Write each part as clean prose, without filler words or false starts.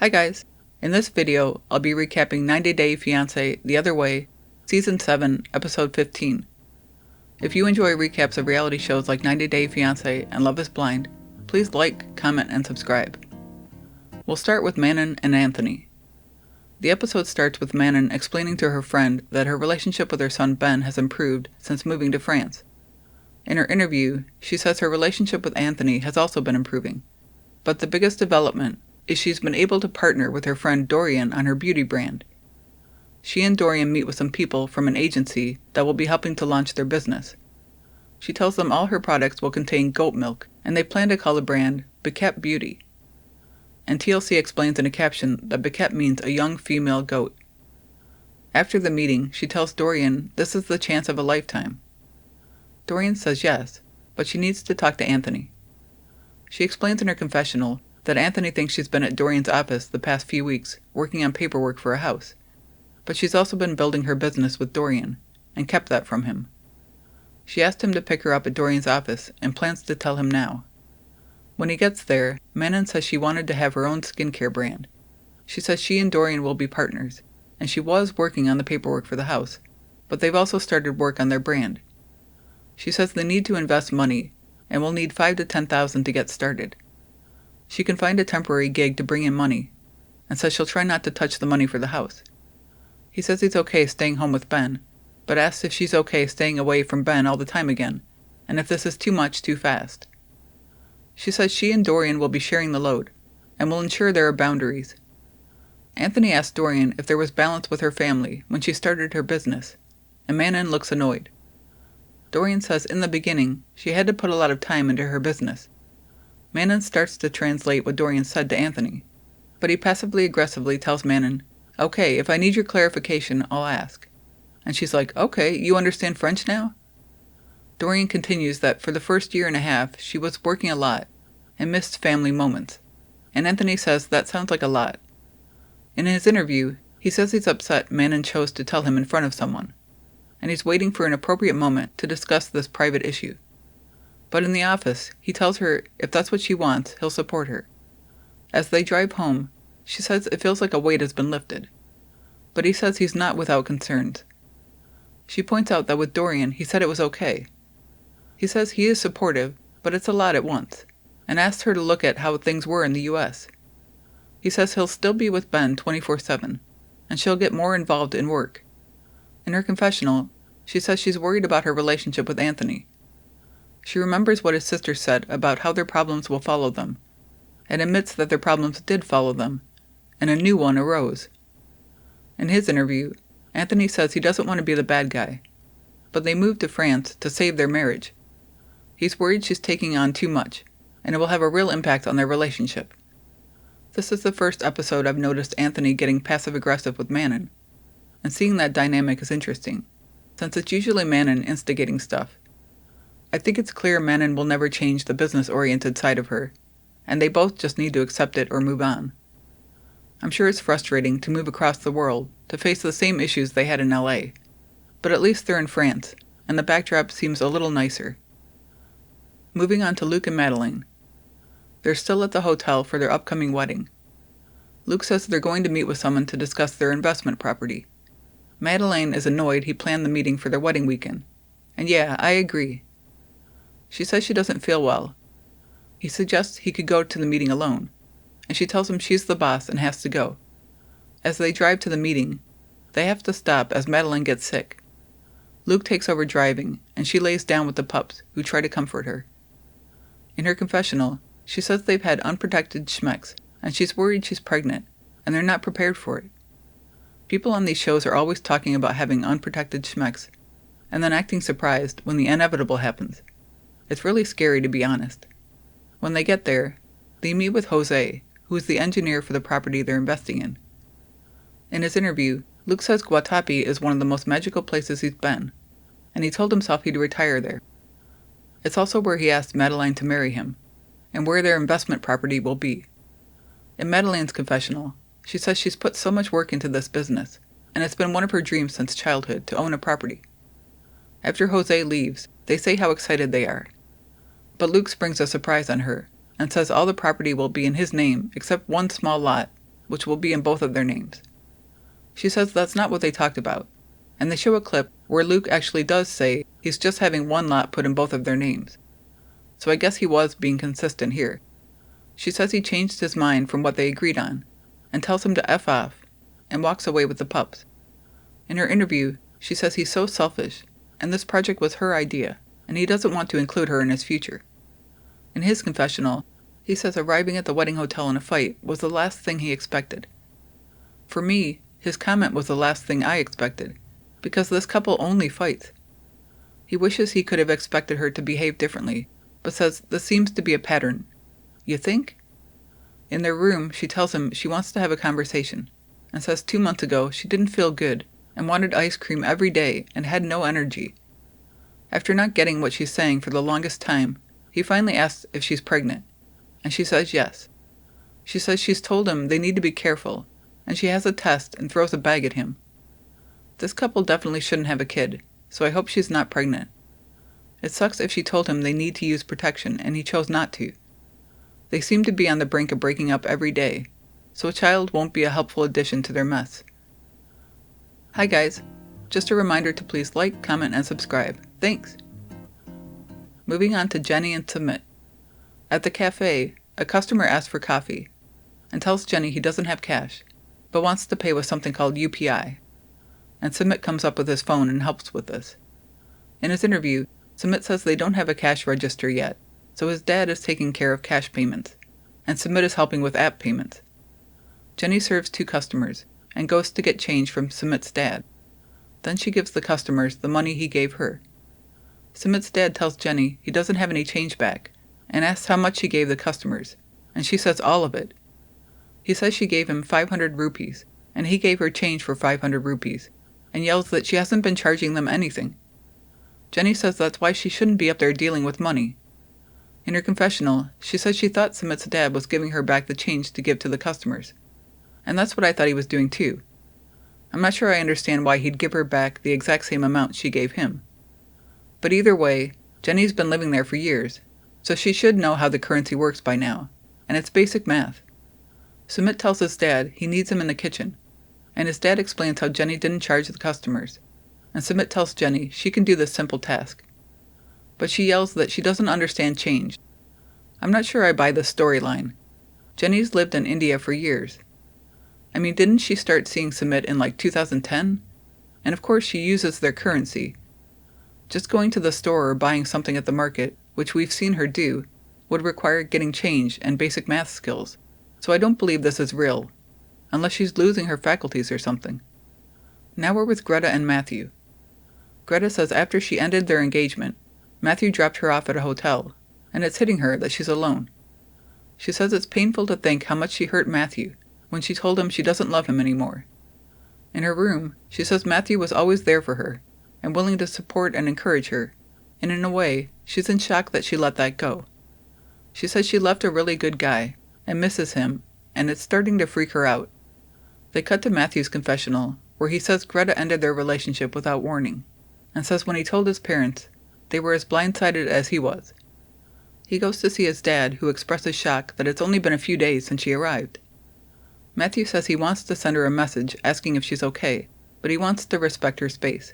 Hi guys! In this video, I'll be recapping 90 Day Fiancé The Other Way, Season 7, Episode 15. If you enjoy recaps of reality shows like 90 Day Fiancé and Love is Blind, please like, comment, and subscribe. We'll start with Manon and Anthony. The episode starts with Manon explaining to her friend that her relationship with her son Ben has improved since moving to France. In her interview, she says her relationship with Anthony has also been improving, but the biggest development is she's been able to partner with her friend Dorian on her beauty brand. She and Dorian meet with some people from an agency that will be helping to launch their business. She tells them all her products will contain goat milk, and they plan to call the brand Biquette Beauty. And TLC explains in a caption that Biquette means a young female goat. After the meeting, she tells Dorian this is the chance of a lifetime. Dorian says yes, but she needs to talk to Anthony. She explains in her confessional that Anthony thinks she's been at Dorian's office the past few weeks working on paperwork for a house, but she's also been building her business with Dorian and kept that from him. She asked him to pick her up at Dorian's office and plans to tell him now. When he gets there, Manon says she wanted to have her own skincare brand. She says she and Dorian will be partners, and she was working on the paperwork for the house, but they've also started work on their brand. She says they need to invest money and will need $5,000 to $10,000 to get started. She can find a temporary gig to bring in money, and says she'll try not to touch the money for the house. He says he's okay staying home with Ben, but asks if she's okay staying away from Ben all the time again, and if this is too much too fast. She says she and Dorian will be sharing the load, and will ensure there are boundaries. Anthony asks Dorian if there was balance with her family when she started her business, and Manon looks annoyed. Dorian says in the beginning she had to put a lot of time into her business. Manon starts to translate what Dorian said to Anthony, but he passively-aggressively tells Manon, "Okay, if I need your clarification, I'll ask." And she's like, "Okay, you understand French now?" Dorian continues that for the first year and a half, she was working a lot and missed family moments, and Anthony says that sounds like a lot. In his interview, he says he's upset Manon chose to tell him in front of someone, and he's waiting for an appropriate moment to discuss this private issue. But in the office, he tells her if that's what she wants, he'll support her. As they drive home, she says it feels like a weight has been lifted, but he says he's not without concerns. She points out that with Dorian, he said it was okay. He says he is supportive, but it's a lot at once, and asks her to look at how things were in the US. He says he'll still be with Ben 24/7, and she'll get more involved in work. In her confessional, she says she's worried about her relationship with Anthony. She remembers what his sister said about how their problems will follow them, and admits that their problems did follow them, and a new one arose. In his interview, Anthony says he doesn't want to be the bad guy, but they moved to France to save their marriage. He's worried she's taking on too much, and it will have a real impact on their relationship. This is the first episode I've noticed Anthony getting passive-aggressive with Manon, and seeing that dynamic is interesting, since it's usually Manon instigating stuff. I think it's clear Manon will never change the business-oriented side of her, and they both just need to accept it or move on. I'm sure it's frustrating to move across the world to face the same issues they had in LA, but at least they're in France, and the backdrop seems a little nicer. Moving on to Luke and Madelein. They're still at the hotel for their upcoming wedding. Luke says they're going to meet with someone to discuss their investment property. Madelein is annoyed he planned the meeting for their wedding weekend, and yeah, I agree. She says she doesn't feel well. He suggests he could go to the meeting alone, and she tells him she's the boss and has to go. As they drive to the meeting, they have to stop as Madelein gets sick. Luke takes over driving, and she lays down with the pups, who try to comfort her. In her confessional, she says they've had unprotected schmex, and she's worried she's pregnant, and they're not prepared for it. People on these shows are always talking about having unprotected schmex, and then acting surprised when the inevitable happens. It's really scary, to be honest. When they get there, they meet with Jose, who is the engineer for the property they're investing in. In his interview, Luke says Guatapi is one of the most magical places he's been, and he told himself he'd retire there. It's also where he asked Madelein to marry him, and where their investment property will be. In Madelein's confessional, she says she's put so much work into this business, and it's been one of her dreams since childhood to own a property. After Jose leaves, they say how excited they are. But Luke springs a surprise on her, and says all the property will be in his name except one small lot, which will be in both of their names. She says that's not what they talked about, and they show a clip where Luke actually does say he's just having one lot put in both of their names. So I guess he was being consistent here. She says he changed his mind from what they agreed on, and tells him to F off, and walks away with the pups. In her interview, she says he's so selfish, and this project was her idea, and he doesn't want to include her in his future. In his confessional, he says arriving at the wedding hotel in a fight was the last thing he expected. For me, his comment was the last thing I expected, because this couple only fights. He wishes he could have expected her to behave differently, but says this seems to be a pattern. You think? In their room, she tells him she wants to have a conversation, and says 2 months ago she didn't feel good and wanted ice cream every day and had no energy. After not getting what she's saying for the longest time, he finally asks if she's pregnant, and she says yes. She says she's told him they need to be careful, and she has a test and throws a bag at him. This couple definitely shouldn't have a kid, so I hope she's not pregnant. It sucks if she told him they need to use protection and he chose not to. They seem to be on the brink of breaking up every day, so a child won't be a helpful addition to their mess. Hi guys, just a reminder to please like, comment, and subscribe. Thanks! Moving on to Jenny and Sumit. At the cafe, a customer asks for coffee, and tells Jenny he doesn't have cash, but wants to pay with something called UPI. And Sumit comes up with his phone and helps with this. In his interview, Sumit says they don't have a cash register yet, so his dad is taking care of cash payments, and Sumit is helping with app payments. Jenny serves 2 customers, and goes to get change from Sumit's dad. Then she gives the customers the money he gave her. Sumit's dad tells Jenny he doesn't have any change back, and asks how much she gave the customers, and she says all of it. He says she gave him 500 rupees, and he gave her change for 500 rupees, and yells that she hasn't been charging them anything. Jenny says that's why she shouldn't be up there dealing with money. In her confessional, she says she thought Sumit's dad was giving her back the change to give to the customers. And that's what I thought he was doing too. I'm not sure I understand why he'd give her back the exact same amount she gave him. But either way, Jenny's been living there for years, so she should know how the currency works by now, and it's basic math. Sumit tells his dad he needs him in the kitchen, and his dad explains how Jenny didn't charge the customers, and Sumit tells Jenny she can do this simple task. But she yells that she doesn't understand change. I'm not sure I buy this storyline. Jenny's lived in India for years. I mean, didn't she start seeing Sumit in like 2010? And of course she uses their currency. Just going to the store or buying something at the market, which we've seen her do, would require getting change and basic math skills, so I don't believe this is real, unless she's losing her faculties or something. Now we're with Greta and Matthew. Greta says after she ended their engagement, Matthew dropped her off at a hotel, and it's hitting her that she's alone. She says it's painful to think how much she hurt Matthew when she told him she doesn't love him anymore. In her room, she says Matthew was always there for her, and willing to support and encourage her, and in a way, she's in shock that she let that go. She says she left a really good guy, and misses him, and it's starting to freak her out. They cut to Matthew's confessional, where he says Greta ended their relationship without warning, and says when he told his parents, they were as blindsided as he was. He goes to see his dad, who expresses shock that it's only been a few days since she arrived. Matthew says he wants to send her a message asking if she's okay, but he wants to respect her space.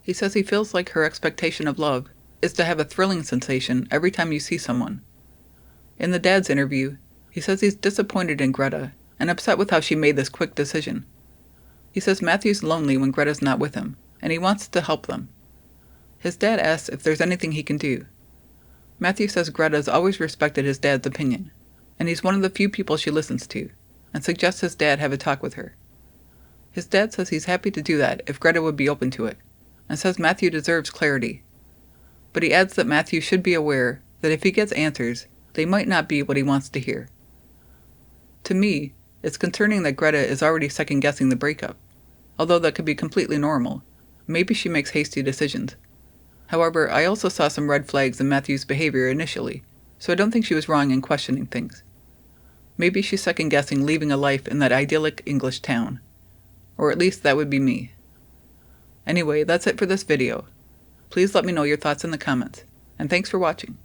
He says he feels like her expectation of love is to have a thrilling sensation every time you see someone. In the dad's interview, he says he's disappointed in Greta and upset with how she made this quick decision. He says Matthew's lonely when Greta's not with him, and he wants to help them. His dad asks if there's anything he can do. Matthew says Greta's always respected his dad's opinion, and he's one of the few people she listens to, and suggests his dad have a talk with her. His dad says he's happy to do that if Greta would be open to it, and says Matthew deserves clarity. But he adds that Matthew should be aware that if he gets answers, they might not be what he wants to hear. To me, it's concerning that Greta is already second-guessing the breakup, although that could be completely normal. Maybe she makes hasty decisions. However, I also saw some red flags in Matthew's behavior initially, so I don't think she was wrong in questioning things. Maybe she's second-guessing leaving a life in that idyllic English town. Or at least that would be me. Anyway, that's it for this video. Please let me know your thoughts in the comments, and thanks for watching.